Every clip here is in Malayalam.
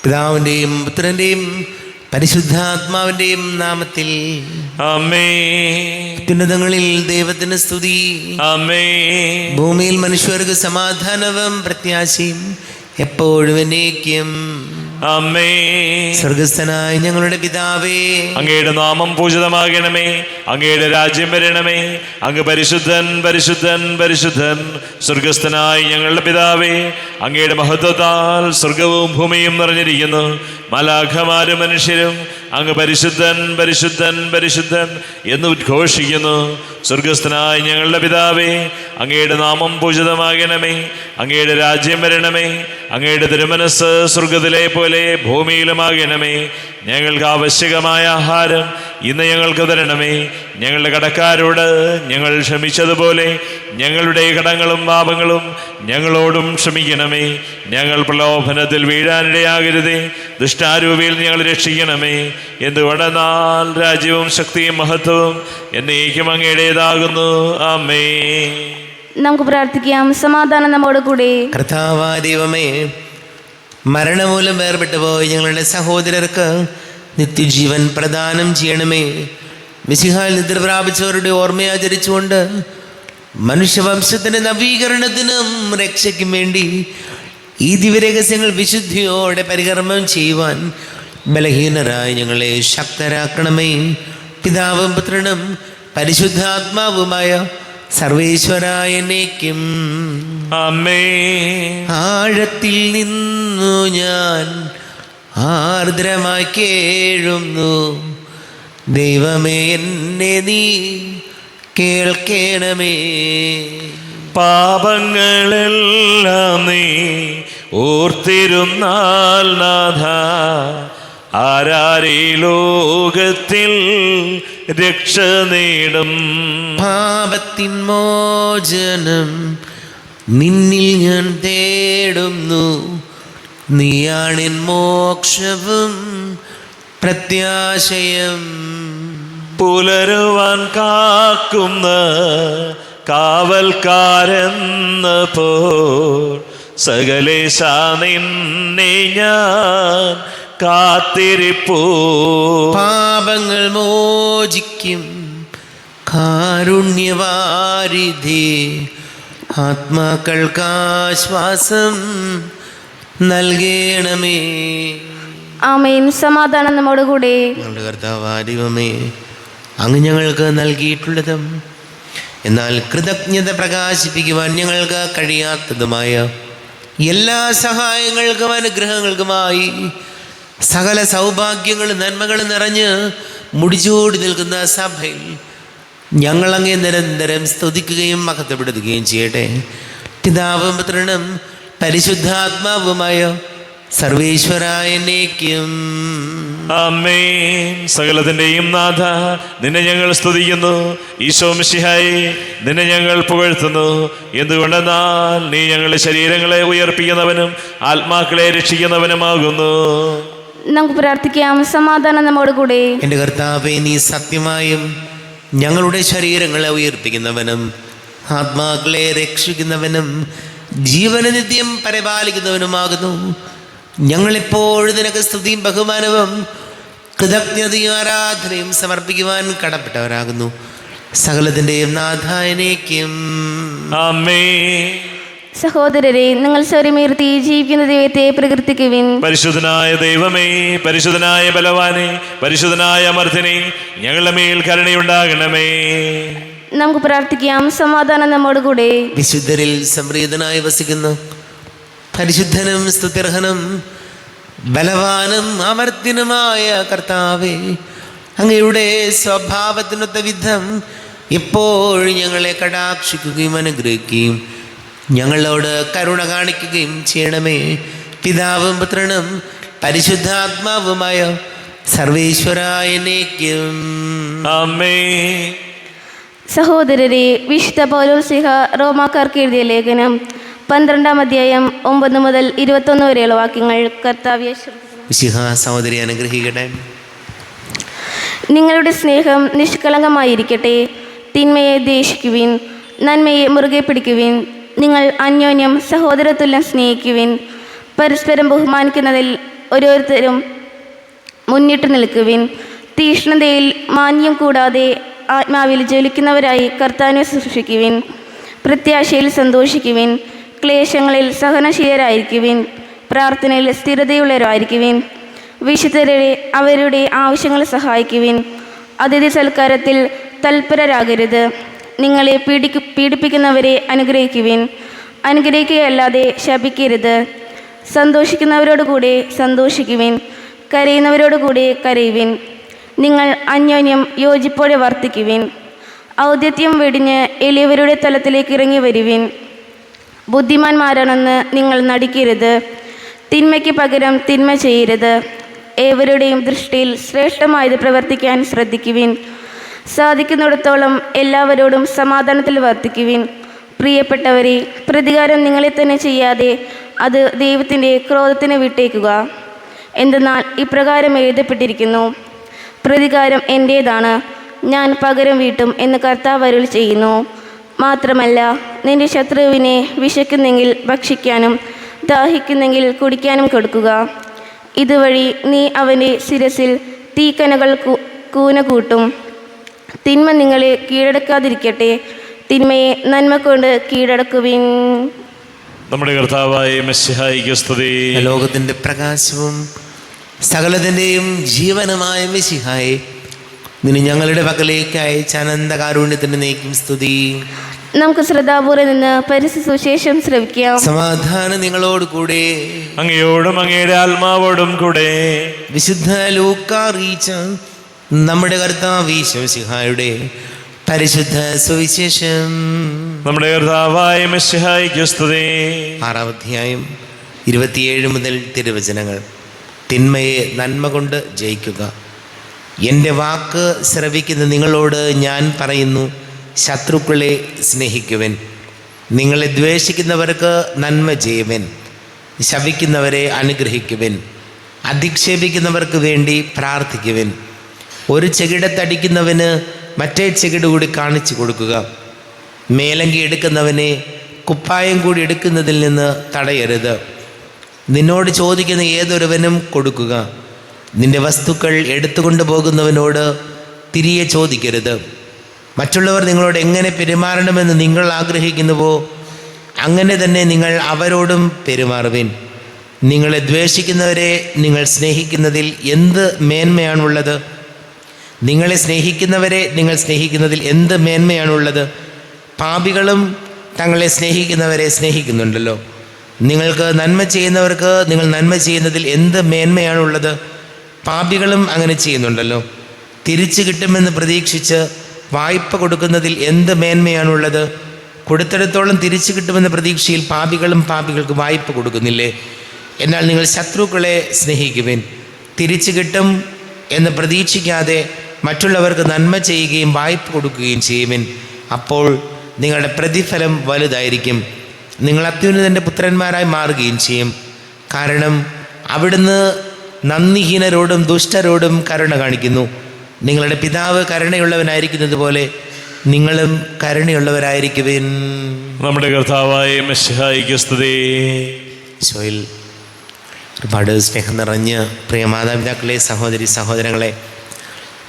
പിതാവിൻ്റെയും പുത്രൻ്റെയും പരിശുദ്ധാത്മാവിൻ്റെയും നാമത്തിൽ ആമേൻ. അത്യുന്നതങ്ങളിൽ ദൈവത്തിന് സ്തുതി. ആമേൻ. ഭൂമിയിൽ മനുഷ്യർക്ക് സമാധാനവും പ്രത്യാശയും എപ്പോഴും എന്നേക്കും. ആമേൻ. സ്വർഗസ്ഥനായ ഞങ്ങളുടെ പിതാവേ, അങ്ങയുടെ നാമം പൂജിതമാകണമേ. അങ്ങയുടെ രാജ്യം വരണമേ. അങ്ങ് പരിശുദ്ധൻ പരിശുദ്ധൻ പരിശുദ്ധൻ. സ്വർഗസ്ഥനായ ഞങ്ങളുടെ പിതാവേ, അങ്ങയുടെ മഹത്വത്താൽ സ്വർഗവും ഭൂമിയും നിറഞ്ഞിരിക്കുന്നു. മാലാഖമാരും മനുഷ്യരും അങ്ങ് പരിശുദ്ധൻ പരിശുദ്ധൻ പരിശുദ്ധൻ എന്ന് ഉദ്ഘോഷിക്കുന്നു. സ്വർഗസ്ഥനായ ഞങ്ങളുടെ പിതാവേ, അങ്ങയുടെ നാമം പൂജിതമാകണമേ. അങ്ങയുടെ രാജ്യം വരണമേ. അങ്ങയുടെ തിരുമനസ് സ്വർഗത്തിലെ പോലെ ഭൂമിയിലുമാകണമേ. ഞങ്ങൾക്ക് ആവശ്യകമായ ആഹാരം ഇന്ന് ഞങ്ങൾക്ക് തരണമേ. ഞങ്ങളുടെ കടക്കാരോട് ഞങ്ങൾ ക്ഷമിച്ചതുപോലെ ഞങ്ങളുടെ കടങ്ങളും പാപങ്ങളും ഞങ്ങളോടും ക്ഷമിക്കണമേ. ഞങ്ങൾ പ്രലോഭനത്തിൽ വീഴാനിടയാകരുതേ. ദുഷ്ടാരൂപിയിൽ ഞങ്ങൾ രക്ഷിക്കണമേ. എന്തുകൊണ്ടെന്നാൽ രാജ്യവും ശക്തിയും മഹത്വവും എന്നേക്കും അങ്ങയുടേതാകുന്നു. ആമേൻ. നമുക്ക് പ്രാർത്ഥിക്കാം. സമാധാനം നമ്മോട് കൂടെ. കർത്താവായ ദൈവമേ, മരണമൂലം വേർപെട്ടു പോയി ഞങ്ങളുടെ സഹോദരർക്ക് നിത്യജീവൻ പ്രദാനം ചെയ്യണമേ. മിശിഹായിൽ നിദ്ര പ്രാപിച്ചവരുടെ ഓർമ്മയാചരിച്ചുകൊണ്ട് മനുഷ്യവംശത്തിൻ്റെ നവീകരണത്തിനും രക്ഷയ്ക്കും വേണ്ടി ഈ ദിവ്യരഹസ്യങ്ങൾ വിശുദ്ധിയോടെ പരികർമ്മം ചെയ്യുവാൻ ബലഹീനരായി ഞങ്ങളെ ശക്തരാക്കണമേ. പിതാവും പുത്രനും പരിശുദ്ധാത്മാവുമായ സർവേശ്വരായ എന്നേക്കും. ആമേൻ. ആഴത്തിൽ നിന്നു ഞാൻ ആർദ്രമായി കേഴുന്നു. ദൈവമേ, എന്നെ നീ കേൾക്കണമേ. പാപങ്ങളെല്ലാം നീ ഓർത്തിരുന്നാൽ നാഥ, ആരാരീ ലോകത്തിൽ രക്ഷ നേടും. പാപത്തിൻ മോചനം നിന്നിൽ ഞാൻ തേടുന്നു. നീയാണെൻ മോക്ഷവും പ്രത്യാശയം. പുലരുവാൻ കാക്കുന്ന കാവൽക്കാരെന്ന പോൽ സകലേശ നിന്നെ ഞാൻ കാത്തിരിപ്പൂ. പാപങ്ങൾ മോചിക്കും കാരുണ്യവാരിധി, ആത്മാക്കൾക്കാശ്വാസം നൽകണമേ. ആമേൻ. സമാധാനം നമ്മോട് കൂടെ. ഞങ്ങളുടെ കർത്താവായ ദൈവമേ, അങ്ങ് ഞങ്ങൾക്ക് നൽകിയിട്ടുള്ളതും എന്നാൽ കൃതജ്ഞത പ്രകാശിപ്പിക്കുവാൻ ഞങ്ങൾക്ക് കഴിയാത്തതുമായ എല്ലാ സഹായങ്ങൾക്കും അനുഗ്രഹങ്ങൾക്കുമായി സകല സൗഭാഗ്യങ്ങളും നന്മകളും നിറഞ്ഞ് മുടിച്ചൂടി നിൽക്കുന്ന സഭയിൽ ഞങ്ങളങ്ങേ നിരന്തരം സ്തുതിക്കുകയും മഹത്വപ്പെടുത്തുകയും ചെയ്യട്ടെ. പിതാവും പുത്രനും പരിശുദ്ധാത്മാവുമായ സർവേശ്വരായ എന്നേക്കും. ആമേൻ. സകലത്തിൻ്റെയും നാഥ, നിന്നെ ഞങ്ങൾ സ്തുതിക്കുന്നു. ഈശോ മിശിഹായേ, നിന്നെ ഞങ്ങൾ പുകഴ്ത്തുന്നു. എന്തുകൊണ്ടെന്നാൽ നീ ഞങ്ങളുടെ ശരീരങ്ങളെ ഉയർപ്പിക്കുന്നവനും ആത്മാക്കളെ രക്ഷിക്കുന്നവനുമാകുന്നു. നമുക്ക് പ്രാർത്ഥിക്കാം. സമാധാനം നമ്മോട് കൂടെ. എൻ്റെ കർത്താവേ, നീ സത്യമായും ഞങ്ങളുടെ ശരീരങ്ങളെ ഉയർപ്പിക്കുന്നവനും ആത്മാക്കളെ രക്ഷിക്കുന്നവനും ജീവന നിത്യം പരിപാലിക്കുന്നവനുമാകുന്നു. ഞങ്ങളെപ്പോഴും നിനക്ക് സ്തുതിയും ബഹുമാനവും കൃതജ്ഞതയും ആരാധനയും സമർപ്പിക്കുവാൻ കടപ്പെട്ടവരാകുന്നു. സകലത്തിൻ്റെയും നാഥായനേക്കും. ആമേൻ. സഹോദരരെ, നിങ്ങൾ സ്വരമുയർത്തി ജീവിക്കുന്ന ദൈവത്തെ പ്രകീർത്തിക്കുവിൻ. പരിശുദ്ധനായ ദൈവമേ, പരിശുദ്ധനായ ബലവാനെ, പരിശുദ്ധനായ അമർത്തിനെ, ഞങ്ങളുടെ മേൽ കരുണയുണ്ടാകണമേ. നമുക്ക് പ്രാർത്ഥിക്കാം. സമാധാനം നമ്മോട് കൂടെ. വിശുദ്ധരിൽ സംപ്രീതനായി വസിക്കുന്നു പരിശുദ്ധനും സ്തുത്യർഹനും ബലവാനും അമർത്തിനുമായ കർത്താവേ, അങ്ങയുടെ സ്വഭാവത്തിനൊത്ത വിധം എപ്പോഴും ഞങ്ങളെ കടാക്ഷിക്കുകയും അനുഗ്രഹിക്കുകയും ഞങ്ങളോട് കരുണ കാണിക്കുകയും ചെയ്യണമേ. പിതാവും പുത്രനും പരിശുദ്ധാത്മാവുമായ സർവേശ്വരായ എന്നേക്കും. ആമേൻ. സഹോദരരെ, വിശുദ്ധ പൗലോസ്ലീഹ റോമാക്കാർക്ക് എഴുതിയ ലേഖനം 12-ാം അധ്യായം 9 മുതൽ 21 വരെയുള്ള വാക്യങ്ങൾ കർത്താവ്യ മിശിഹാ സഹോദരി അനുഗ്രഹിക്കട്ടെ. നിങ്ങളുടെ സ്നേഹം നിഷ്കളങ്കമായിരിക്കട്ടെ. തിന്മയെ ദ്വേഷിക്കുവിൻ, നന്മയെ മുറുകെ പിടിക്കുവിൻ. നിങ്ങൾ അന്യോന്യം സഹോദരത്തുല്യം സ്നേഹിക്കുവിൻ. പരസ്പരം ബഹുമാനിക്കുന്നതിൽ ഓരോരുത്തരും മുന്നിട്ട് നിൽക്കുവിൻ. തീഷ്ണതയിൽ മാന്യം കൂടാതെ ആത്മാവിൽ ജ്വലിക്കുന്നവരായി കർത്താവിനെ സൂക്ഷിക്കുവിൻ. പ്രത്യാശയിൽ സന്തോഷിക്കുവിൻ. ക്ലേശങ്ങളിൽ സഹനശീലരായിരിക്കുവിൻ. പ്രാർത്ഥനയിൽ സ്ഥിരതയുള്ളവരായിരിക്കുവിൻ. വിശുദ്ധരെ അവരുടെ ആവശ്യങ്ങൾ സഹായിക്കുവിൻ. അതിഥി സൽക്കാരത്തിൽ തൽപരരാകരുത്. നിങ്ങളെ പീഡിപ്പിക്കുന്നവരെ അനുഗ്രഹിക്കുവിൻ. അനുഗ്രഹിക്കുകയല്ലാതെ ശപിക്കരുത്. സന്തോഷിക്കുന്നവരോടുകൂടെ സന്തോഷിക്കുവിൻ. കരയുന്നവരോടുകൂടെ കരയുവിൻ. നിങ്ങൾ അന്യോന്യം യോജിപ്പോടെ വർത്തിക്കുവിൻ. ഔദ്യത്യം വെടിഞ്ഞ് എളിയവരുടെ തലത്തിലേക്ക് ഇറങ്ങി വരുവിൻ. ബുദ്ധിമാന്മാരാണെന്ന് നിങ്ങൾ നടിക്കരുത്. തിന്മയ്ക്ക് പകരം തിന്മ ചെയ്യരുത്. ഏവരുടെയും ദൃഷ്ടിയിൽ ശ്രേഷ്ഠമായത് പ്രവർത്തിക്കാൻ ശ്രദ്ധിക്കുവിൻ. സാധിക്കുന്നിടത്തോളം എല്ലാവരോടും സമാധാനത്തിൽ വർത്തിക്കുവിൻ. പ്രിയപ്പെട്ടവരെ, പ്രതികാരം നിങ്ങളെ തന്നെ ചെയ്യാതെ അത് ദൈവത്തിൻ്റെ ക്രോധത്തിന് വിട്ടേക്കുക. എന്തെന്നാൽ ഇപ്രകാരം എഴുതപ്പെട്ടിരിക്കുന്നു: പ്രതികാരം എൻ്റേതാണ്, ഞാൻ പകരം വീട്ടും എന്ന് കർത്താവ് അരുളി ചെയ്യുന്നു. മാത്രമല്ല, നിന്റെ ശത്രുവിനെ വിശക്കുന്നെങ്കിൽ ഭക്ഷിക്കാനും ദാഹിക്കുന്നെങ്കിൽ കുടിക്കാനും കൊടുക്കുക. ഇതുവഴി നീ അവൻ്റെ ശിരസിൽ തീക്കനകൾ കൂന കൂട്ടും. തിന്മ നിങ്ങളെ കീഴടക്കാതിരിക്കട്ടെ, തിന്മയെ നന്മ കൊണ്ട് കീഴടക്കുവിൻ. നമ്മുടെ കർത്താവായ മിശിഹായിക്ക് സ്തുതി. ലോകത്തിൻ്റെ പ്രകാശവും സകലത്തിൻ്റെയും ജീവനുമായ മിശിഹായെ, നിന്നെ ഞങ്ങളുടെ പക്കലേക്ക് അയച്ച അനന്തകാരുണ്യത്തിന് നീക്കും സ്തുതി. നമുക്ക് ശ്രദ്ധാപൂർവ്വം നിന്ന് പരിശുദ്ധ സുവിശേഷം ശ്രവിക്കാം. സമാധാനം നിങ്ങളോട് കൂടെ. അങ്ങയോടും അങ്ങയുടെ ആത്മാവോടും കൂടെ. വിശുദ്ധ ലൂക്കാ അറിയിച്ച നമ്മുടെ കർത്താവ് മിശിഹായുടെ പരിശുദ്ധ സുവിശേഷം. നമ്മുടെ കർത്താവായ മിശിഹായിക്ക് സ്തുതി. 6-ാം അധ്യായം 27 മുതൽ തിരുവചനങ്ങൾ. തിന്മയെ നന്മ കൊണ്ട് ജയിക്കുക. എൻ്റെ വാക്ക് ശ്രവിക്കുന്ന നിങ്ങളോട് ഞാൻ പറയുന്നു, ശത്രുക്കളെ സ്നേഹിക്കുവൻ. നിങ്ങളെ ദ്വേഷിക്കുന്നവർക്ക് നന്മ ചെയ്യുവൻ. ശപിക്കുന്നവരെ അനുഗ്രഹിക്കുവൻ. അധിക്ഷേപിക്കുന്നവർക്ക് വേണ്ടി പ്രാർത്ഥിക്കുവൻ. ഒരു ചെകിടത്തടിക്കുന്നവന് മറ്റേ ചെകിട് കൂടി കാണിച്ചു കൊടുക്കുക. മേലങ്കി എടുക്കുന്നവനെ കുപ്പായം കൂടി എടുക്കുന്നതിൽ നിന്ന് തടയരുത്. നിന്നോട് ചോദിക്കുന്ന ഏതൊരുവനും കൊടുക്കുക. നിന്റെ വസ്തുക്കൾ എടുത്തുകൊണ്ട് പോകുന്നവനോട് തിരികെ ചോദിക്കരുത്. മറ്റുള്ളവർ നിങ്ങളോട് എങ്ങനെ പെരുമാറണമെന്ന് നിങ്ങൾ ആഗ്രഹിക്കുന്നുവോ അങ്ങനെ തന്നെ നിങ്ങൾ അവരോടും പെരുമാറുവിൻ. നിങ്ങളെ ദ്വേഷിക്കുന്നവരെ നിങ്ങൾ സ്നേഹിക്കുന്നതിൽ എന്ത് മേന്മയാണുള്ളത്? നിങ്ങളെ സ്നേഹിക്കുന്നവരെ നിങ്ങൾ സ്നേഹിക്കുന്നതിൽ എന്ത് മേന്മയാണുള്ളത്? പാപികളും തങ്ങളെ സ്നേഹിക്കുന്നവരെ സ്നേഹിക്കുന്നുണ്ടല്ലോ. നിങ്ങൾക്ക് നന്മ ചെയ്യുന്നവർക്ക് നിങ്ങൾ നന്മ ചെയ്യുന്നതിൽ എന്ത് മേന്മയാണുള്ളത്? പാപികളും അങ്ങനെ ചെയ്യുന്നുണ്ടല്ലോ. തിരിച്ചു കിട്ടുമെന്ന് പ്രതീക്ഷിച്ച് വായ്പ കൊടുക്കുന്നതിൽ എന്ത് മേന്മയാണുള്ളത്? കൊടുത്തിടത്തോളം തിരിച്ചു കിട്ടുമെന്ന പ്രതീക്ഷയിൽ പാപികൾക്ക് വായ്പ കൊടുക്കുന്നില്ലേ? എന്നാൽ നിങ്ങൾ ശത്രുക്കളെ സ്നേഹിക്കുവിൻ. തിരിച്ചു കിട്ടും എന്ന് പ്രതീക്ഷിക്കാതെ മറ്റുള്ളവർക്ക് നന്മ ചെയ്യുകയും വായ്പ കൊടുക്കുകയും ചെയ്യുവിൻ. അപ്പോൾ നിങ്ങളുടെ പ്രതിഫലം വലുതായിരിക്കും. നിങ്ങൾ അത്യുന്നതൻ്റെ പുത്രന്മാരായി മാറുകയും ചെയ്യും. കാരണം അവിടുന്ന് നന്ദിഹീനരോടും ദുഷ്ടരോടും കരുണ കാണിക്കുന്നു. നിങ്ങളുടെ പിതാവ് കരുണയുള്ളവനായിരിക്കുന്നത് പോലെ നിങ്ങളും കരുണയുള്ളവരായിരിക്കുവിൻ. നമ്മുടെ കർത്താവായ മിശിഹായിക്ക് സ്തുതി. ഈശോയിൽ ഒരുപാട് സ്നേഹം നിറഞ്ഞ പ്രിയ മാതാപിതാക്കളെ, സഹോദരി സഹോദരങ്ങളെ,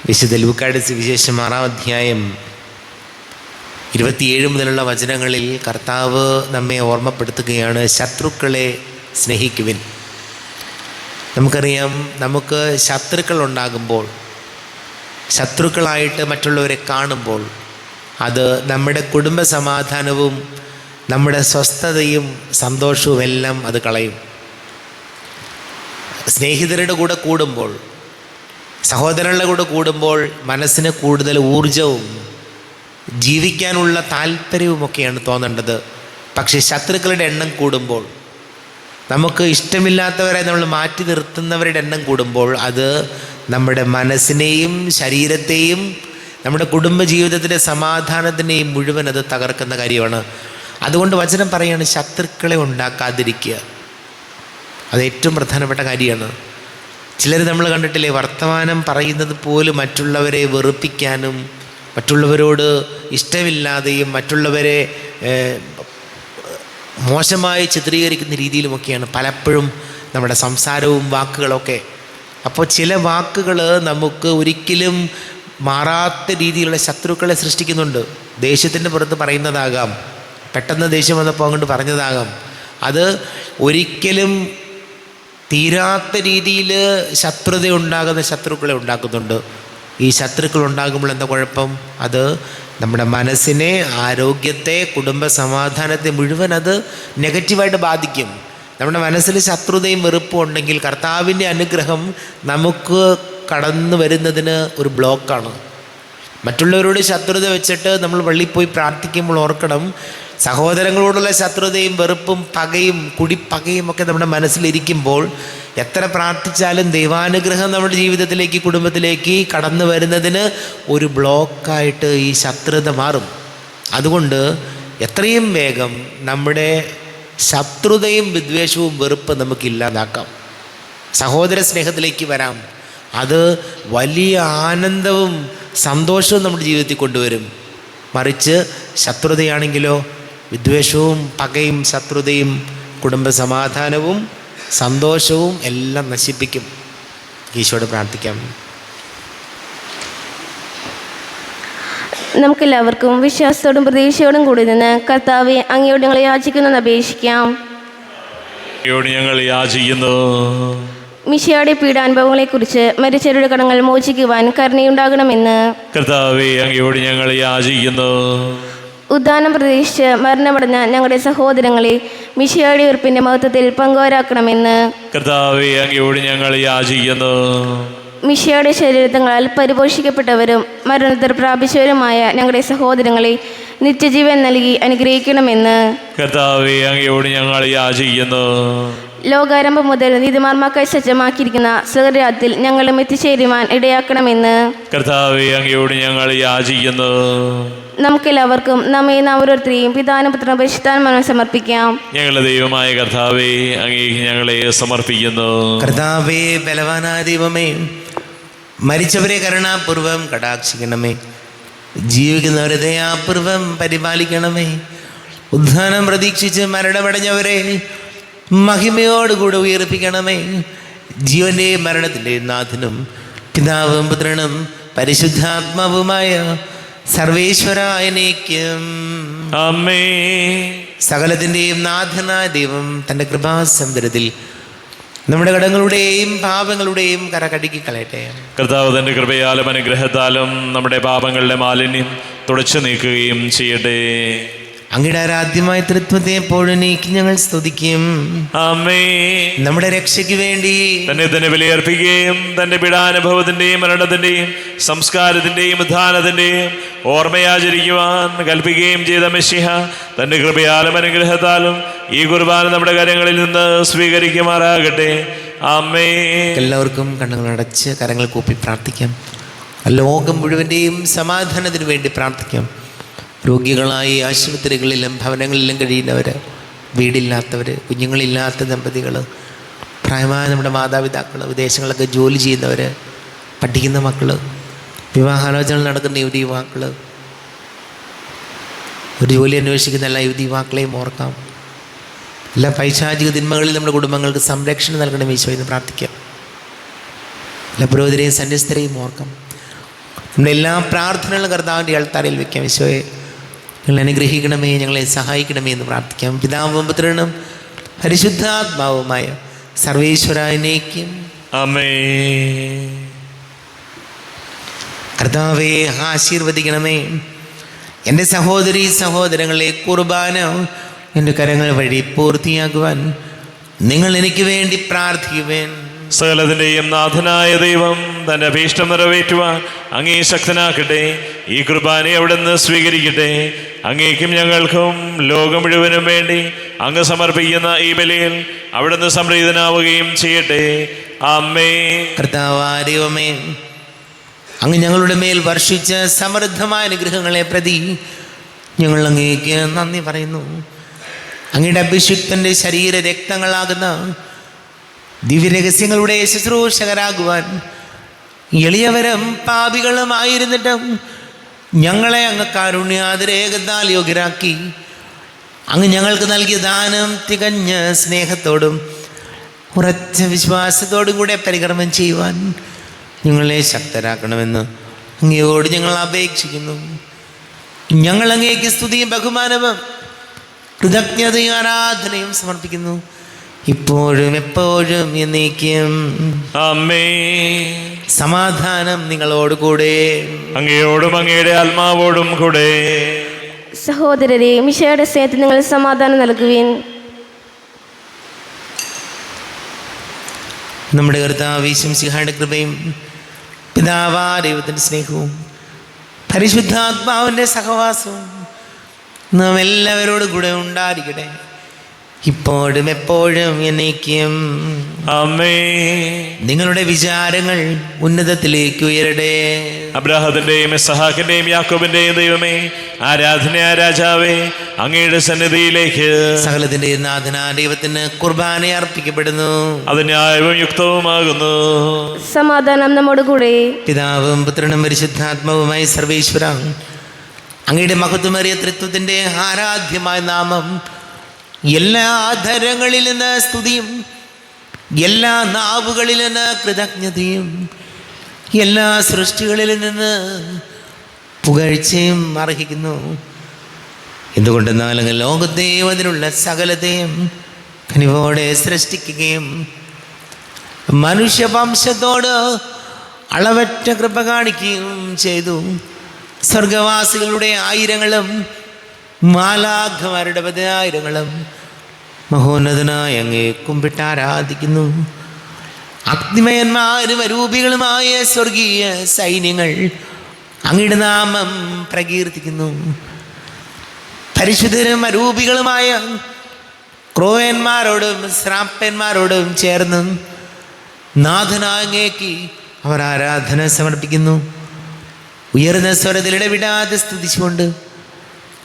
വിശുദ്ധ ലൂക്കായുടെ സുവിശേഷം 6-ാം അധ്യായം 27 മുതലുള്ള വചനങ്ങളിൽ കർത്താവ് നമ്മെ ഓർമ്മപ്പെടുത്തുകയാണ്, ശത്രുക്കളെ സ്നേഹിക്കുവിൻ. നമുക്കറിയാം, നമുക്ക് ശത്രുക്കൾ ഉണ്ടാകുമ്പോൾ, ശത്രുക്കളായിട്ട് മറ്റുള്ളവരെ കാണുമ്പോൾ അത് നമ്മുടെ കുടുംബ സമാധാനവും നമ്മുടെ സ്വസ്ഥതയും സന്തോഷവും എല്ലാം അത് കളയും. സ്നേഹിതരുടെ കൂടെ കൂടുമ്പോൾ, സഹോദരങ്ങളുടെ കൂടെ കൂടുമ്പോൾ മനസ്സിന് കൂടുതൽ ഊർജവും ജീവിക്കാനുള്ള താല്പര്യവുമൊക്കെയാണ് തോന്നേണ്ടത്. പക്ഷേ ശത്രുക്കളുടെ എണ്ണം കൂടുമ്പോൾ, നമുക്ക് ഇഷ്ടമില്ലാത്തവരെ നമ്മൾ മാറ്റി നിർത്തുന്നവരുടെ എണ്ണം കൂടുമ്പോൾ അത് നമ്മുടെ മനസ്സിനെയും ശരീരത്തെയും നമ്മുടെ കുടുംബജീവിതത്തിൻ്റെ സമാധാനത്തിനെയും മുഴുവൻ അത് തകർക്കുന്ന കാര്യമാണ്. അതുകൊണ്ട് വചനം പറയാണ്, ശത്രുക്കളെ ഉണ്ടാക്കാതിരിക്കുക. അത് ഏറ്റവും പ്രധാനപ്പെട്ട കാര്യമാണ്. ചിലർ നമ്മൾ കണ്ടിട്ടില്ലേ, വർത്തമാനം പറയുന്നത് പോലും മറ്റുള്ളവരെ വെറുപ്പിക്കാനും മറ്റുള്ളവരോട് ഇഷ്ടമില്ലാതെയും മറ്റുള്ളവരെ മോശമായി ചിത്രീകരിക്കുന്ന രീതിയിലുമൊക്കെയാണ് പലപ്പോഴും നമ്മുടെ സംസാരവും വാക്കുകളൊക്കെ. അപ്പോൾ ചില വാക്കുകൾ നമുക്ക് ഒരിക്കലും മാറാത്ത രീതിയിലുള്ള ശത്രുക്കളെ സൃഷ്ടിക്കുന്നുണ്ട്. ദേഷ്യത്തിൻ്റെ പുറത്ത് പറയുന്നതാകാം, പെട്ടെന്ന് ദേഷ്യം വന്നപ്പോൾ അങ്ങോട്ട് പറഞ്ഞതാകാം. അത് ഒരിക്കലും തീരാത്ത രീതിയിൽ ശത്രുത ഉണ്ടാകുന്ന ശത്രുക്കളെ ഉണ്ടാക്കുന്നുണ്ട്. ഈ ശത്രുക്കൾ ഉണ്ടാകുമ്പോൾ എന്താ കുഴപ്പം? അത് നമ്മുടെ മനസ്സിനെ, ആരോഗ്യത്തെ, കുടുംബ സമാധാനത്തെ മുഴുവൻ അത് നെഗറ്റീവായിട്ട് ബാധിക്കും. നമ്മുടെ മനസ്സിൽ ശത്രുതയും വെറുപ്പും ഉണ്ടെങ്കിൽ കർത്താവിൻ്റെ അനുഗ്രഹം നമുക്ക് കടന്നു വരുന്നതിന് ഒരു ബ്ലോക്കാണ്. മറ്റുള്ളവരോട് ശത്രുത വെച്ചിട്ട് നമ്മൾ പള്ളിയിൽ പോയി പ്രാർത്ഥിക്കുമ്പോൾ ഓർക്കണം, സഹോദരങ്ങളോടുള്ള ശത്രുതയും വെറുപ്പും പകയും കുടിപ്പകയും ഒക്കെ നമ്മുടെ മനസ്സിലിരിക്കുമ്പോൾ എത്ര പ്രാർത്ഥിച്ചാലും ദൈവാനുഗ്രഹം നമ്മുടെ ജീവിതത്തിലേക്ക്, കുടുംബത്തിലേക്ക് കടന്നു വരുന്നതിന് ഒരു ബ്ലോക്കായിട്ട് ഈ ശത്രുത മാറും. അതുകൊണ്ട് എത്രയും വേഗം നമ്മുടെ ശത്രുതയും വിദ്വേഷവും വെറുപ്പ് നമുക്ക് ഇല്ലാതാക്കാം, സഹോദര സ്നേഹത്തിലേക്ക് വരാം. അത് വലിയ ആനന്ദവും സന്തോഷവും നമ്മുടെ ജീവിതത്തിൽ കൊണ്ടുവരും. മറിച്ച് ശത്രുതയാണെങ്കിലോ വിദ്വേഷവും പകയും ശത്രുതയും കുടുംബ സമാധാനവും സന്തോഷവും എല്ലാം നശിപ്പിക്കും. ഈശോയോട് പ്രാർത്ഥിക്കാം. നമുക്കെല്ലാവർക്കും വിശ്വാസത്തോടും പ്രതീക്ഷയോടും കൂടി നിന്ന് കർത്താവെ അങ്ങയോട് ഞങ്ങൾ യാചിക്കുന്നെന്ന് അപേക്ഷിക്കാം. ഞങ്ങൾ യാചിക്കുന്നു. മിശിഹായുടെ പീഡാനുഭവങ്ങളെക്കുറിച്ച് മരിച്ചവരുടെ കടങ്ങൾ മോചിക്കുവാൻ കരുണയുണ്ടാകണമെന്ന് കർത്താവേ അങ്ങയോട് ഞങ്ങൾ യാചിക്കുന്നു. ഉദ്ധാനം പ്രതീക്ഷിച്ച് മരണമടഞ്ഞ ഞങ്ങളുടെ സഹോദരങ്ങളെ മിശിഹായുടെ ഉറപ്പിന്റെ മഹത്വത്തിൽ പങ്കുവരാക്കണമെന്ന് കർത്താവേ അങ്ങയോട് ഞങ്ങൾ യാചിക്കുന്നു. മിശിഹായുടെ ശരീരങ്ങളാൽ പരിപോഷിക്കപ്പെട്ടവരും മരണത്തിൽ പ്രാപിച്ചവരുമായ ഞങ്ങളുടെ സഹോദരങ്ങളെ നിത്യജീവൻ നൽകി അനുഗ്രഹിക്കണമെന്ന് കർത്താവേ അങ്ങയോട് ഞങ്ങൾ യാചിക്കുന്നു. ലോകാരംഭം മുതൽ നീതിമാന്മാർക്കായി സജ്ജമാക്കിയിരിക്കുന്ന സ്വർഗ്ഗരാജ്യത്തിൽ ഞങ്ങളും എത്തിച്ചേരുവാൻ ഇടയാക്കണമെന്ന് കർത്താവേ അങ്ങയോട് ഞങ്ങൾ യാചിക്കുന്നു. നമുക്കെല്ലാവർക്കും നമ്മെ ഓരോരുത്തരെയും പിതാവിനും പുത്രനും പരിശുദ്ധാത്മാവിനും സമർപ്പിക്കാം. ഞങ്ങളുടെ ദൈവമായ കർത്താവേ അങ്ങേക്ക് ഞങ്ങളെ സമർപ്പിക്കുന്നു. കർത്താവേ, ബലവാനായ ദൈവമേ, മരിച്ചവരെ കരുണാപൂർവം കടാക്ഷിക്കണമേ, ജീവിക്കുന്നവരെ ദയാപൂർവം പരിപാലിക്കണമേ. ഉദ്ധാനം പ്രതീക്ഷിച്ച് മരണമടഞ്ഞവരെ മഹിമയോടുകൂടെ ഉയർപ്പിക്കണമേ. ജീവന്റെയും മരണത്തിൻ്റെയും നാഥനും പിതാവും പുത്രനും പരിശുദ്ധാത്മാവുമായ സർവേശ്വരായനേക്കും ആമേൻ. സകലത്തിൻ്റെയും നാഥനായ ദൈവം തൻ്റെ കൃപാസമുദ്രത്തിൽ നമ്മുടെ കടങ്ങളുടെയും പാപങ്ങളുടെയും കര കഴുകി കളയട്ടെ. കർത്താവ് തന്റെ കൃപയാലും അനുഗ്രഹത്താലും നമ്മുടെ പാപങ്ങളുടെ മാലിന്യം തുടച്ചു നീക്കുകയും ചെയ്യട്ടെ. അങ്ങയുടെ ആരാധ്യമായ തൃത്വത്തെ എപ്പോഴും ഞങ്ങൾ സ്തുതിക്കും. ആമേൻ. നമ്മുടെ രക്ഷയ്ക്ക് വേണ്ടി തന്നെ ബലിയർപ്പിക്കുകയും തന്റെ പീഡാനുഭവത്തിന്റെയും മരണത്തിന്റെയും സംസ്കാരത്തിന്റെയും ഉദ്ധാനത്തിന്റെയും ഓർമ്മയാചരിക്കുവാൻ കൽപ്പിക്കുകയും ചെയ്ത മെശിഹ തന്റെ കൃപയാലും അനുഗ്രഹത്താലും ഈ കുർബാന നമ്മുടെ കരങ്ങളിൽ നിന്ന് സ്വീകരിക്കുമാറാകട്ടെ. ആമേൻ. എല്ലാവർക്കും കണ്ണുകൾ അടച്ച് കരങ്ങൾ കൂപ്പി പ്രാർത്ഥിക്കാം. ലോകം മുഴുവൻ്റെയും സമാധാനത്തിന് വേണ്ടി പ്രാർത്ഥിക്കാം. രോഗികളായി ആശുപത്രികളിലും ഭവനങ്ങളിലും കഴിയുന്നവർ, വീടില്ലാത്തവർ, കുഞ്ഞുങ്ങളില്ലാത്ത ദമ്പതികൾ, പ്രായമായ നമ്മുടെ മാതാപിതാക്കൾ, വിദേശങ്ങളൊക്കെ ജോലി ചെയ്യുന്നവർ, പഠിക്കുന്ന മക്കൾ, വിവാഹാലോചന നടക്കുന്ന യുവതി യുവാക്കൾ, ഒരു ജോലി അന്വേഷിക്കുന്ന എല്ലാ യുവതി യുവാക്കളെയും ഓർക്കാം. എല്ലാ പൈശാചിക തിന്മകളിൽ നമ്മുടെ കുടുംബങ്ങൾക്ക് സംരക്ഷണം നൽകണം ഈശോ എന്ന് പ്രാർത്ഥിക്കാം. എല്ലാ പുരോഹിതരെയും സന്യസ്തരെയും ഓർക്കാം. നമ്മുടെ എല്ലാ പ്രാർത്ഥനകളും കർത്താവിൻ്റെ അൾത്താരയിൽ വയ്ക്കാം. ഈശോയെ ഞങ്ങൾ അനുഗ്രഹിക്കണമേ, ഞങ്ങളെ സഹായിക്കണമേ എന്ന് പ്രാർത്ഥിക്കാം. പിതാവും പുത്രനും പരിശുദ്ധാത്മാവുമായ സർവേശ്വരായനേക്കും ആമേൻ. കർത്താവേ, ആശീർവദിക്കണമേ. എൻ്റെ സഹോദരീ സഹോദരങ്ങളെ, കുർബാന എൻ്റെ കരങ്ങൾ വഴി പൂർത്തിയാക്കുവാൻ നിങ്ങൾ എനിക്ക് വേണ്ടി പ്രാർത്ഥിക്കുവേൻ. സകലത്തിന്റെയും നാഥനായ ദൈവം തന്റെ അഭീഷ്ടം നിറവേറ്റുവാൻ അങ്ങേ ശക്തനാക്കട്ടെ. ഈ കുർബാനയെ അവിടുന്ന് സ്വീകരിക്കട്ടെ. അങ്ങേക്കും ഞങ്ങൾക്കും ലോകം മുഴുവനും വേണ്ടി അങ്ങ് സമർപ്പിക്കുന്ന ഈ ബലിയിൽ അവിടുന്ന് സംപ്രീതനാവുകയും ചെയ്യട്ടെ. ആമേൻ. കർത്താവായ ദൈവമേ, അങ്ങ് ഞങ്ങളുടെ മേൽ വർഷിച്ച സമൃദ്ധമായ അനുഗ്രഹങ്ങളെ പ്രതി ഞങ്ങൾ അങ്ങേക്ക് നന്ദി പറയുന്നു. അങ്ങയുടെ അഭിഷിക്തൻ്റെ ശരീര രക്തങ്ങളാകുന്ന ദിവ്യരഹസ്യങ്ങളുടെ ശുശ്രൂഷകരാകുവാൻ എളിയവരും പാപികളുമായിരുന്നിട്ടും ഞങ്ങളെ അങ്ങ് കാരുണ്യാതിരേകത്താൽ യോഗ്യരാക്കി അങ്ങ് ഞങ്ങൾക്ക് നൽകിയ ദാനം തികഞ്ഞ സ്നേഹത്തോടും ഉറച്ച വിശ്വാസത്തോടും കൂടെ പരികർമ്മം ചെയ്യുവാൻ ഞങ്ങളെ ശക്തരാക്കണമെന്ന് അങ്ങയോട് ഞങ്ങൾ അപേക്ഷിക്കുന്നു. ഞങ്ങൾ അങ്ങേക്ക് സ്തുതിയും ബഹുമാനവും കൃതജ്ഞതയും ആരാധനയും സമർപ്പിക്കുന്നു, ഇപ്പോഴും എപ്പോഴും എന്നേക്കും. ആമേൻ. സമാധാനം നിങ്ങളോട് കൂടെ. അങ്ങയോടും അങ്ങയുടെ ആത്മാവോടും കൂടെ. സഹോദരരെ, മിശിഹായുടെ സ്നേഹത്തിൽ നിങ്ങൾ സമാധാനം നൽകുവിൻ. നമ്മുടെ കർത്താവ് മിശിഹായുടെ കൃപയും പിതാവായ ദൈവത്തിൻ്റെ സ്നേഹവും പരിശുദ്ധാത്മാവിൻ്റെ സഹവാസവും നാം എല്ലാവരോടും കൂടെ ഉണ്ടായിരിക്കട്ടെ, ഇപ്പോഴും എപ്പോഴും എന്നേക്കും. ആമേൻ. നിങ്ങളുടെ വിചാരങ്ങൾ ഉന്നതത്തിലേക്ക് ഉയരട്ടെ. അബ്രാഹത്തിന്റെയും ഇസ്ഹാക്കിന്റെയും യാക്കോബിന്റെയും ദൈവമേ, ആരാധനയായ രാജാവേ, അങ്ങയുടെ സന്നിധിയിലേക്ക് സകലത്തിന്റെ നാഥനായ ദൈവത്തിന് കുർബാന അർപ്പിക്കപ്പെടുന്നു. അത് ന്യായവും യുക്തവുമാകുന്നു. സമാധാനം നമ്മോട് കൂടെ. പിതാവും പുത്രനും പരിശുദ്ധാത്മാവുമായി സർവേശ്വര, അങ്ങയുടെ മഹത്വമേറിയ ത്രിത്വത്തിന്റെ ആരാധ്യമായ നാമം എല്ലാ ആധരങ്ങളിൽ നിന്ന് സ്തുതിയും എല്ലാ നാവുകളിൽ നിന്ന് കൃതജ്ഞതയും എല്ലാ സൃഷ്ടികളിൽ നിന്ന് പുകഴ്ചയും അർഹിക്കുന്നു. എന്തുകൊണ്ടെന്നാൽ അങ്ങ് ലോകത്തെയും അതിലുള്ള സകലത്തെയും കനിവോടെ സൃഷ്ടിക്കുകയും മനുഷ്യവംശത്തോട് അളവറ്റ കൃപ കാണിക്കുകയും ചെയ്തു. സ്വർഗവാസികളുടെ ആയിരങ്ങളും മാലാഖമാരുടെ പതിനായിരങ്ങളും മഹോന്നതനായ അങ്ങേ കുമ്പിട്ട് ആരാധിക്കുന്നു. അഗ്നിമയന്മാരും അരൂപികളുമായ സ്വർഗീയ സൈന്യങ്ങൾ അങ്ങയുടെ നാമം പ്രകീർത്തിക്കുന്നു. പരിശുദ്ധരും അരൂപികളുമായ ക്രോയന്മാരോടും ശ്രാപ്പന്മാരോടും ചേർന്ന് നാഥനായ അങ്ങേക്ക് അവർ ആരാധന സമർപ്പിക്കുന്നു. ഉയർന്ന സ്വരത്തിൽ ഇടവിടാതെ സ്തുതിച്ചുകൊണ്ട്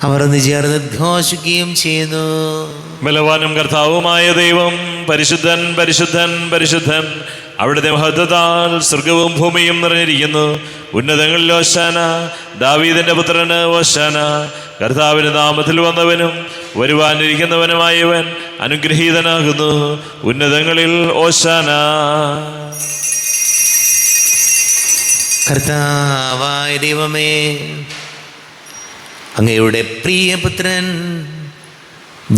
അവർ ഒന്ന് ചേർന്ന് ഘോഷിക്കുകയും ചെയ്യുന്നു. ബലവാനും കർത്താവുമായ ദൈവം പരിശുദ്ധൻ പരിശുദ്ധൻ പരിശുദ്ധൻ, അവിടുത്തെ മഹത്വത്താൽ സ്വർഗവും ഭൂമിയും നിറഞ്ഞിരിക്കുന്നു. ഉന്നതങ്ങളിൽ ഓശാന, ദാവീദിന്റെ പുത്രന് ഓശാന. കർത്താവിന്റെ നാമത്തിൽ വന്നവനും വരുവാനിരിക്കുന്നവനുമായവൻ അനുഗ്രഹീതനാകുന്നു. ഉന്നതങ്ങളിൽ ഓശാന. കർത്താവായ ദൈവമേ, അങ്ങയുടെ പ്രിയപുത്രൻ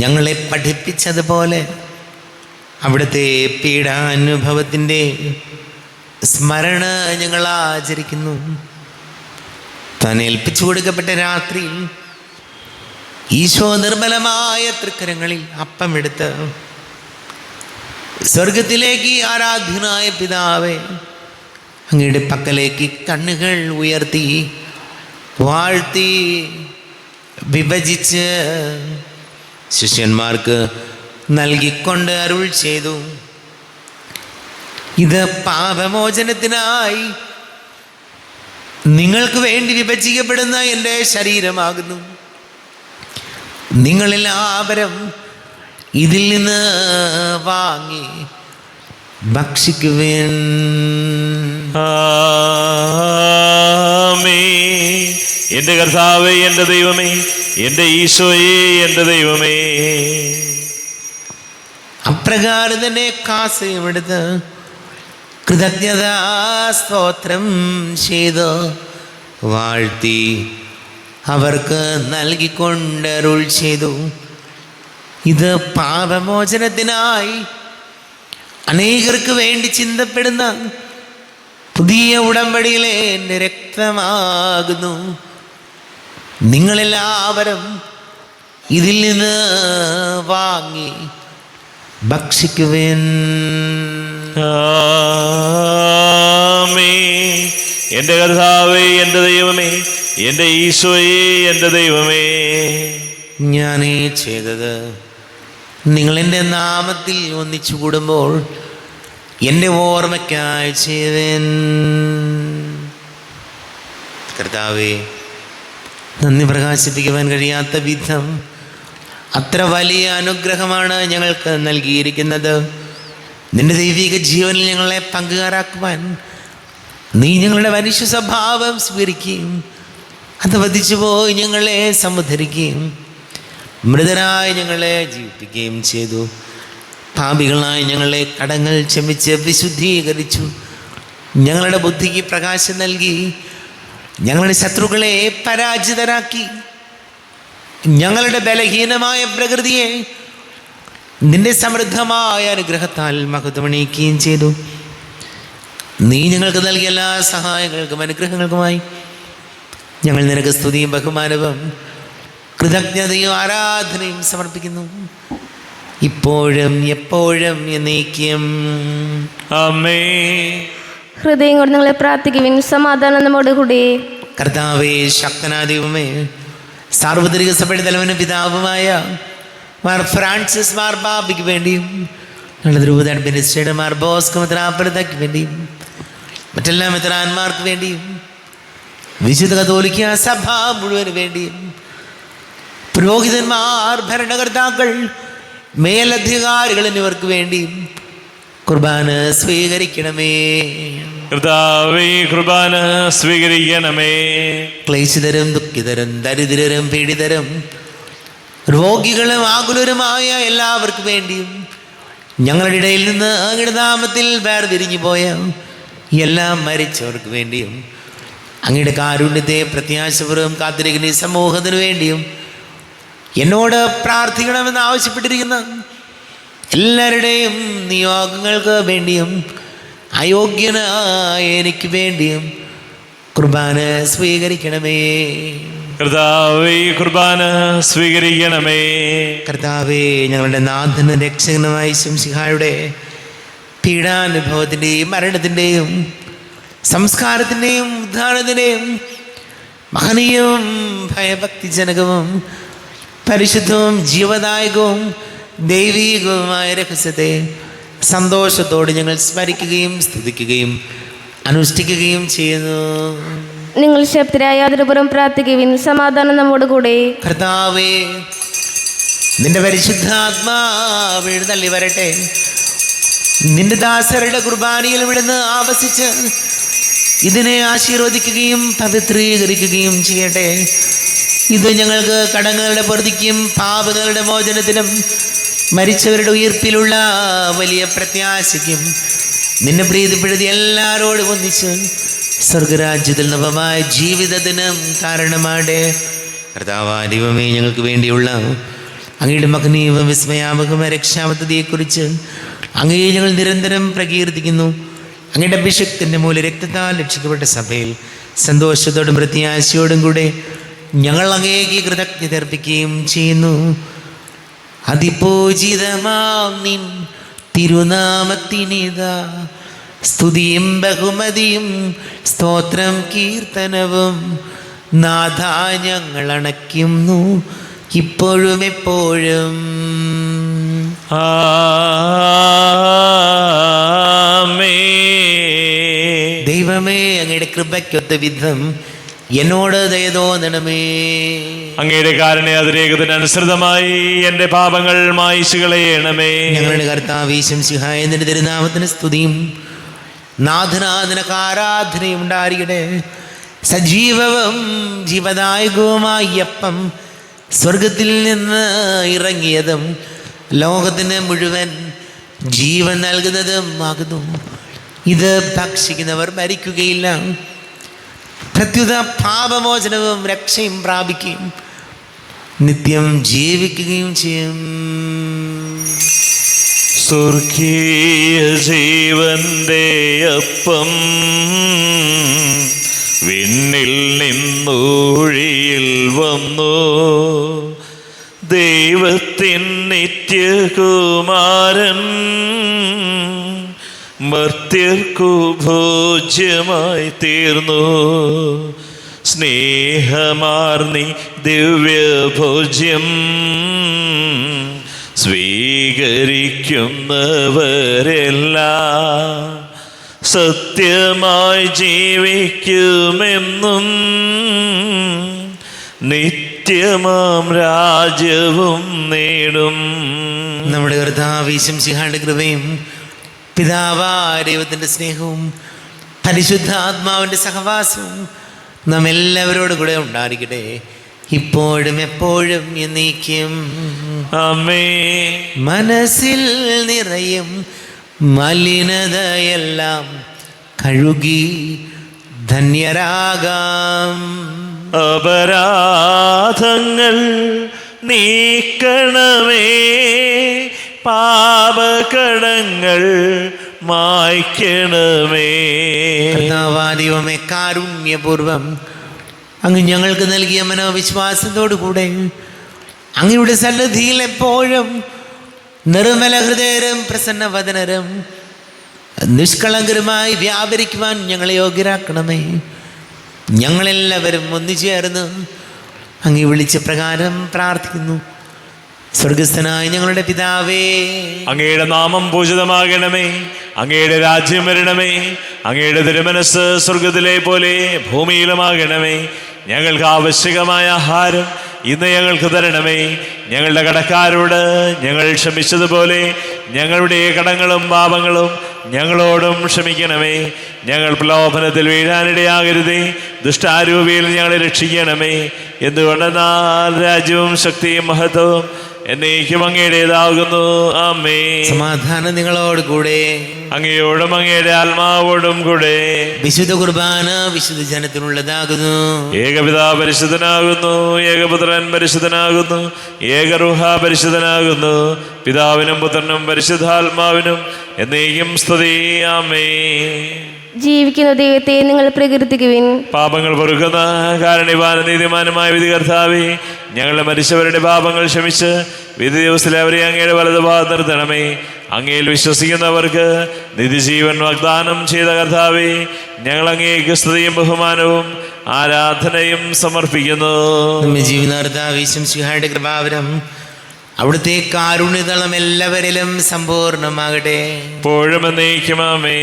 ഞങ്ങളെ പഠിപ്പിച്ചതുപോലെ അവിടുത്തെ പീഡാനുഭവത്തിൻ്റെ സ്മരണ ഞങ്ങൾ ആചരിക്കുന്നു. താൻ ഏൽപ്പിച്ചു കൊടുക്കപ്പെട്ട രാത്രിയിൽ ഈശോ നിർമ്മലമായ തൃക്കരങ്ങളിൽ അപ്പമെടുത്ത് സ്വർഗത്തിലേക്ക് ആരാധ്യനായ പിതാവേ, അങ്ങയുടെ പക്കലേക്ക് കണ്ണുകൾ ഉയർത്തി വാഴ്ത്തി വിഭജിച്ച് ശിഷ്യന്മാർക്ക് നൽകിക്കൊണ്ട് അരുൾ ചെയ്തു, ഇത് പാപമോചനത്തിനായി നിങ്ങൾക്ക് വേണ്ടി വിഭജിക്കപ്പെടുന്ന എൻ്റെ ശരീരമാകുന്നു. നിങ്ങളെല്ലാവരും ഇതിൽ നിന്ന് വാങ്ങി ഭക്ഷിക്കുവിൻ. ആമേൻ. എൻ്റെ കർത്താവേ, എൻ്റെ ദൈവമേ, എൻ്റെ ഈശോയേ, എൻ്റെ ദൈവമേ. അപ്രകാരം തന്നെ കാസയുമെടുത്ത് കൃതജ്ഞതാ സ്തോത്രം ചെയ്ത് വാഴ്ത്തി അവർക്ക് നൽകിക്കൊണ്ടരുൾ ചെയ്തു, ഇത് പാപമോചനത്തിനായി അനേകർക്ക് വേണ്ടി ചിന്തപ്പെടുന്ന പുതിയ ഉടമ്പടിയിലെ എൻ്റെ രക്തമാകുന്നു. നിങ്ങളെല്ലാവരും ഇതിൽ നിന്ന് വാങ്ങി ഭക്ഷിക്കുവിൻ. ആമേൻ. എൻ്റെ കർത്താവേ, എൻ്റെ ദൈവമേ, എൻ്റെ ഈശോയേ, എൻ്റെ ദൈവമേ. ഞാനീ ചെയ്തത് നിങ്ങൾ എൻ്റെ നാമത്തിൽ ഒന്നിച്ചു കൂടുമ്പോൾ എൻ്റെ ഓർമ്മയ്ക്കായി ചെയ്തൻ. കർത്താവേ, നന്ദി പ്രകാശിപ്പിക്കുവാൻ കഴിയാത്ത വിധം അത്ര വലിയ അനുഗ്രഹമാണ് ഞങ്ങൾക്ക് നൽകിയിരിക്കുന്നത്. നിന്റെ ദൈവിക ജീവനിൽ ഞങ്ങളെ പങ്കുകാരാക്കുവാൻ നീ ഞങ്ങളുടെ മനുഷ്യ സ്വഭാവം സ്വീകരിക്കുകയും അത് വധിച്ചു പോയി ഞങ്ങളെ സമുദ്ധരിക്കുകയും മൃതരായി ഞങ്ങളെ ജീവിപ്പിക്കുകയും ചെയ്തു. പാപികളായി ഞങ്ങളെ കടങ്ങൾ ക്ഷമിച്ച് വിശുദ്ധീകരിച്ചു. ഞങ്ങളുടെ ബുദ്ധിക്ക് പ്രകാശം നൽകി. ഞങ്ങളുടെ ശത്രുക്കളെ പരാജിതരാക്കി. ഞങ്ങളുടെ ബലഹീനമായ പ്രകൃതിയെ നിന്റെ സമൃദ്ധമായ അനുഗ്രഹത്താൽ മഹത്വമണിയിക്കുകയും ചെയ്തു. നീ ഞങ്ങൾക്ക് നൽകിയ എല്ലാ സഹായങ്ങൾക്കും അനുഗ്രഹങ്ങൾക്കുമായി ഞങ്ങൾ നിനക്ക് സ്തുതിയും ബഹുമാനവും കൃതജ്ഞതയും ആരാധനയും സമർപ്പിക്കുന്നു, ഇപ്പോഴും എപ്പോഴും എന്നേക്കും. ആമേൻ. ഹൃദയം കൊണ്ട് നിങ്ങളെ പ്രാർത്ഥിക്കുവിൻ. സമാധാനം നമ്മോടുകൂടി. കർത്താവേ, ശക്തനായ ദൈവമേ, സാർവത്രിക സഭയുടെ തലവനും പിതാവുമായ മാർ ഫ്രാൻസിസ് മാർ ബാബയ്ക്ക് വേണ്ടിയും ഞങ്ങളുടെ ദ്രൂത അഡ്മിനിസ്ട്രേറ്റർ മാർ ബോസ്കോ മെത്രാപ്പൊലീത്തയ്ക്ക് വേണ്ടിയും മറ്റെല്ലാ മെത്രാന്മാർക്ക് വേണ്ടിയും വിശുദ്ധ കത്തോലിക്ക സഭ മുഴുവന് വേണ്ടിയും പുരോഹിതന്മാർ, ഭരണകർത്താക്കൾ, മേലധികാരികൾ എന്നിവർക്ക് വേണ്ടിയും കുർബാന സ്വീകരിക്കണമേ. കർത്താവേ, കുർബാന സ്വീകരിക്കണമേ. ക്ലേശിതരും ദുഃഖിതരും ദരിദ്രരും പീഡിതരും രോഗികളും ആകുലരുമായ എല്ലാവർക്കും വേണ്ടിയും ഞങ്ങളുടെ ഇടയിൽ നിന്ന് അങ്ങയുടെ നാമത്തിൽ വേർതിരിഞ്ഞു പോയ എല്ലാ മരിച്ചവർക്ക് വേണ്ടിയും അങ്ങയുടെ കാരുണ്യത്തെ പ്രത്യാശപൂർവ്വം കാത്തിരിക്കുന്ന ഈ സമൂഹത്തിനു വേണ്ടിയും എന്നോട് പ്രാർത്ഥിക്കണമെന്ന് ആവശ്യപ്പെട്ടിരിക്കുന്ന എല്ലാവരുടെയും നിയോഗങ്ങൾക്ക് വേണ്ടിയും അയോഗ്യനായ എനിക്ക് വേണ്ടിയും കുർബാന സ്വീകരിക്കണമേ. കർത്താവേ, കുർബാന സ്വീകരിക്കണമേ. കർത്താവേ, ഞങ്ങളുടെ നാഥനും രക്ഷകനുമായ ശംസിഹായുടെ പീഡാനുഭവത്തിൻ്റെയും മരണത്തിൻ്റെയും സംസ്കാരത്തിൻ്റെയും ഉദ്ധാനത്തിൻ്റെയും മഹനീയവും ഭയഭക്തിജനകവും പരിശുദ്ധവും ജീവദായകവും ദൈവീകവുമായ രഹസ്യത്തെ സന്തോഷത്തോടെ ഞങ്ങൾ സ്മരിക്കുകയും സ്തുതിക്കുകയും അനുഷ്ഠിക്കുകയും ചെയ്യുന്നു. നിങ്ങൾ ശക്തരായ യാതൊരുപുറം പ്രാർത്ഥിക്കുവിൻ. സമാധാനം നമ്മോടുകൂടി. കർത്താവേ, നിന്റെ പരിശുദ്ധാത്മാവ് എഴുന്നള്ളി വരട്ടെ. നിന്റെ ദാസരുടെ കുർബാനയിൽ ഇവിടുന്ന് ആവസിച്ച് ഇതിനെ ആശീർവദിക്കുകയും പവിത്രീകരിക്കുകയും ചെയ്യട്ടെ. ഇത് ഞങ്ങൾക്ക് കടങ്ങളുടെ പൊറുതിക്കും പാപങ്ങളുടെ മോചനത്തിനും മരിച്ചവരുടെ ഉയർപ്പിലുള്ള വലിയ പ്രത്യാശയ്ക്കും നിന്നെ പ്രീതിപ്പെടുത്തി എല്ലാവരോടും ഒന്നിച്ച് സ്വർഗരാജ്യത്തിൽ നവമായ ജീവിതത്തിനും കാരണമാടെ. കർത്താവായ ദൈവമേ, ഞങ്ങൾക്ക് വേണ്ടിയുള്ള അങ്ങയുടെ മഹനീയവും വിസ്മയാമകമായ രക്ഷാപദ്ധതിയെക്കുറിച്ച് അങ്ങയെ ഞങ്ങൾ നിരന്തരം പ്രകീർത്തിക്കുന്നു. അങ്ങയുടെ അഭിഷേകത്തിൻ്റെ മൂല രക്തത്താൽ രക്ഷിക്കപ്പെട്ട സഭയിൽ സന്തോഷത്തോടും പ്രത്യാശയോടും കൂടെ ഞങ്ങൾ അങ്ങേക്ക് കൃതജ്ഞത അർപ്പിക്കുകയും ചെയ്യുന്നു. അതിപൂജിതമാം നിൻ തിരുനാമത്തിനിതാ സ്തുതിയും ബഹുമതിയും സ്തോത്രം കീർത്തനവും നാഥ ഞങ്ങൾ അണയ്ക്കുന്നു ഇപ്പോഴും എപ്പോഴും. ദൈവമേ, അങ്ങയുടെ കൃപയ്ക്കൊത്ത വിധം എന്നോട് ദയ തോന്നണമേ. അങ്ങയുടെ കാരുണ്യാതിരേകത്തിനനുസൃതമായി എൻ്റെ പാപങ്ങൾ മായിച്ചു കളയണമേ. ഞങ്ങളുടെ കർത്താവേ ശംസിഹായ നിന്റെ തിരുനാമത്തിന് സ്തുതിയും നാഥനാഥനക്ക് ആരാധനയും ഉണ്ടായിരിക്കട്ടെ. സജീവവും ജീവദായകവുമായ അപ്പം സ്വർഗത്തിൽ നിന്ന് ഇറങ്ങിയതും ലോകത്തിന് മുഴുവൻ ജീവൻ നൽകുന്നതും ആകുന്നു. ഇത് ഭക്ഷിക്കുന്നവർ മരിക്കുകയില്ല, പ്രത്യുത പാപമോചനവും രക്ഷയും പ്രാപിക്കുകയും നിത്യം ജീവിക്കുകയും ചെയ്യും. സ്വർഗീയ ജീവന്റെ അപ്പം വിണ്ണിൽ നിന്നൂഴിയിൽ വന്നു, ദൈവത്തിൻ നിത്യകുമാരൻ മർത്യർക്കു ഭോജ്യമായി തീർന്നു. സ്നേഹമാർന്നി ദിവ്യഭോജ്യം സ്വീകരിക്കുന്നവരെല്ലാം സത്യമായി ജീവിക്കുമെന്നും നിത്യമാം രാജ്യവും നേടും. നമ്മുടെ കർത്താവേ ശംസിഹായുടെ കൃപയും പിതാവായ ദൈവത്തിൻ്റെ സ്നേഹവും പരിശുദ്ധാത്മാവിൻ്റെ സഹവാസവും നാം എല്ലാവരോടും കൂടെ ഉണ്ടായിരിക്കട്ടെ ഇപ്പോഴും എപ്പോഴും എന്നേക്കും. ആമേ. മനസ്സിൽ നിറയും മലിനതയെല്ലാം കഴുകി ധന്യരാകാം. അപരാധങ്ങൾ നീക്കണമേ, പാപകടങ്ങൾ മായ്ക്കണമേ. കർത്താവാദിവമേ, കാരുണ്യപൂർവം അങ്ങ് ഞങ്ങൾക്ക് നൽകിയ മനോവിശ്വാസത്തോടു കൂടെ അങ്ങയുടെ സന്നിധിയിൽ എപ്പോഴും നിർമ്മല ഹൃദയരും പ്രസന്നവദനരും നിഷ്കളങ്കരുമായി വ്യാപരിക്കുവാൻ ഞങ്ങളെ യോഗ്യരാക്കണമേ. ഞങ്ങളെല്ലാവരും ഒന്നുചേർന്ന് അങ്ങ് വിളിച്ച പ്രകാരം പ്രാർത്ഥിക്കുന്നു. സ്വർഗസ്ഥനായ ഞങ്ങളുടെ പിതാവേ, അങ്ങയുടെ നാമം പൂജിതമാകണമേ, അങ്ങയുടെ രാജ്യം വരണമേ, അങ്ങയുടെ തിരുമനസ് സ്വർഗത്തിലെ പോലെ ഭൂമിയിലുമാകണമേ. ഞങ്ങൾക്ക് ആവശ്യകമായ ആഹാരം ഇന്ന് ഞങ്ങൾക്ക് തരണമേ. ഞങ്ങളുടെ കടക്കാരോട് ഞങ്ങൾ ക്ഷമിച്ചതുപോലെ ഞങ്ങളുടെ കടങ്ങളും പാപങ്ങളും ഞങ്ങളോടും ക്ഷമിക്കണമേ. ഞങ്ങൾ പ്രലോഭനത്തിൽ വീഴാനിടയാകരുതേ, ദുഷ്ടാരൂപിയിൽ ഞങ്ങളെ രക്ഷിക്കണമേ. എന്തുകൊണ്ടെന്നാൽ രാജ്യവും ശക്തിയും മഹത്വവും എന്നേക്കും അങ്ങയുടേതാകുന്നു. ആമേ. സമാധാനം നിങ്ങളോട് കൂടെ, അങ്ങയോടും അങ്ങയുടെ ആത്മാവോടും കൂടെ. വിശുദ്ധ കുർബാന വിശുദ്ധ ജനത്തിനുള്ളതാകുന്നു. ഏകപിതാ പരിശുദ്ധനാകുന്നു, ഏകപുത്രൻ പരിശുദ്ധനാകുന്നു, ഏകറുഹ പരിശുദ്ധനാകുന്നു. പിതാവിനും പുത്രനും പരിശുദ്ധാത്മാവിനും എന്നേക്കും സ്തുതി. ആമേ. ജീവിക്കുന്ന ദൈവത്തെ നിങ്ങൾ പ്രകീർത്തിക്കുവിൻ. പാപങ്ങൾ പൊറുക്കുന്ന കാരുണ്യവാനും നീതിമാനുമായ വിധികർത്താവേ, ഞങ്ങളുടെ മരിച്ചവരുടെ പാപങ്ങൾ ക്ഷമിച്ച് വിധി ദിവസത്തിലെ അവരെ അങ്ങയുടെ വലതുഭാഗത്ത് നിർത്തണമേ. അങ്ങയിൽ വിശ്വസിക്കുന്നവർക്ക് നിത്യജീവൻ വാഗ്ദാനം ചെയ്ത കർത്താവേ, ഞങ്ങൾ അങ്ങേക്ക് സ്തുതിയും ബഹുമാനവും ആരാധനയും സമർപ്പിക്കുന്നു. ജീവനാർദ്ദാവിശംസിഹായുടെ കൃപാവരം അവിടുത്തെ കാരുണ്യതളം എല്ലാവരിലും സമ്പൂർണ്ണമാകട്ടെ. എപ്പോഴും എന്നേക്കും ആമേ.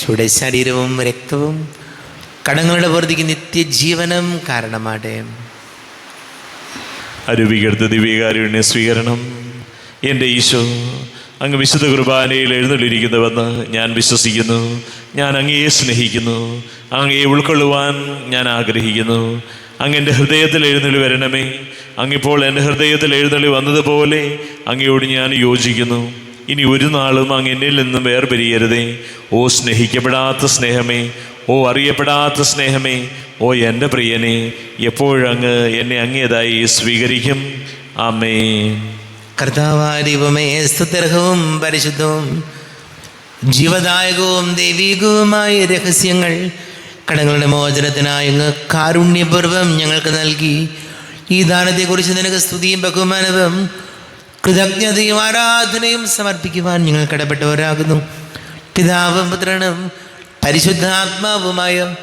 ചൂടെ ശരീരവും രക്തവും കടങ്ങളുടെ പൊറുതിക്ക് നിത്യജീവനം കാരണമാട്ടെ. അരൂപികടുത്ത ദിവ്യകാരുണ്യ സ്വീകരണം. എൻ്റെ ഈശോ, അങ്ങ് വിശുദ്ധ കുർബാനയിൽ എഴുന്നള്ളിരിക്കുന്നുവെന്ന് ഞാൻ വിശ്വസിക്കുന്നു. ഞാൻ അങ്ങയെ സ്നേഹിക്കുന്നു. അങ്ങയെ ഉൾക്കൊള്ളുവാൻ ഞാൻ ആഗ്രഹിക്കുന്നു. അങ്ങ് എൻ്റെ ഹൃദയത്തിൽ എഴുന്നള്ളി വരണമേ. അങ്ങിപ്പോൾ എൻ്റെ ഹൃദയത്തിൽ എഴുന്നള്ളി വന്നതുപോലെ അങ്ങയോട് ഞാൻ യോജിക്കുന്നു. ഇനി ഒരു നാളും അങ്ങ് എന്നിൽ നിന്നും വേർപിരിയരുതേ. ഓ സ്നേഹിക്കപ്പെടാത്ത സ്നേഹമേ, ഓ അറിയപ്പെടാത്ത സ്നേഹമേ, ഓ എൻ്റെ പ്രിയനെ, എപ്പോഴങ്ങ് എന്നെ അങ്ങേതായി സ്വീകരിക്കും. ആമേൻ. കർത്താവാരിവമേ, സ്തുത്യർഹവും പരിശുദ്ധവും ജീവദായകവും ദൈവികവുമായ രഹസ്യങ്ങൾ കടങ്ങളുടെ മോചനത്തിനായി അങ്ങ് കാരുണ്യപൂർവം ഞങ്ങൾക്ക് നൽകി. ഈ ദാനത്തെക്കുറിച്ച് നിനക്ക് സ്തുതിയും ബഹുമാനവും കൃതജ്ഞതയും ആരാധനയും സമർപ്പിക്കുവാൻ ഞങ്ങൾ കടപ്പെട്ടവരാകുന്നു. പിതാവും പുത്രനും പരിശുദ്ധാത്മാവുമായ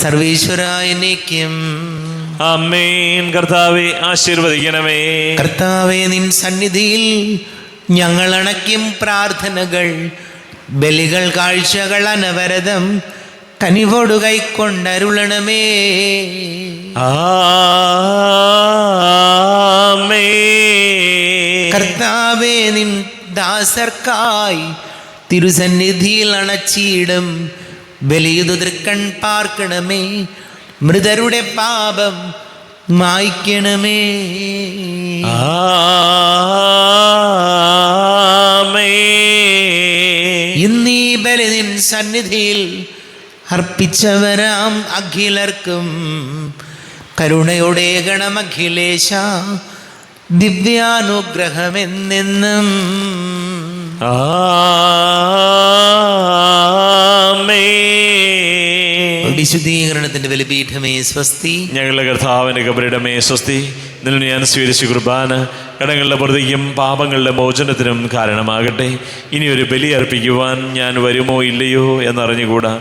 സർവേശ്വരായ എന്നേക്കും ആമേൻ. കർത്താവേ, ആശീർവദിക്കണമേ. കർത്താവേ, നിൻ സന്നിധിയിൽ ഞങ്ങൾ അണയ്ക്കും പ്രാർത്ഥനകൾ, ബലികൾ, കാഴ്ചകൾ അനവരതം കനിവോടു കൈക്കൊണ്ടരുളണമേ. ആമേൻ. കർത്താവേ, നിൻ ദാസർക്കായി തിരുസന്നിധിയിൽ അണച്ചിടും ബലിയുതു തൃക്കൺ പാർക്കണമേ. മൃതരുടെ പാപം മായ്ക്കണമേ. ഇന്നീ ബലി നിൻ സന്നിധിയിൽ അർപ്പിച്ചവരാം അഖിലർക്കും കരുണയുടെ ഗണമഖിലേശ ദിവ്യാനുഗ്രഹമെന്നെന്നും. വിശുദ്ധീകരണത്തിന്റെ ബലിപീഠമേ സ്വസ്തി. ഞങ്ങളുടെ കർത്താവിന്റെ കബറിടമേ സ്വസ്തി. നിന്നെ ഞാൻ സ്വീകരിച്ച കുർബാന കടങ്ങളുടെ പ്രതിക്കും പാപങ്ങളുടെ മോചനത്തിനും കാരണമാകട്ടെ. ഇനി ഒരു ബലി അർപ്പിക്കുവാൻ ഞാൻ വരുമോ ഇല്ലയോ എന്നറിഞ്ഞുകൂടാ.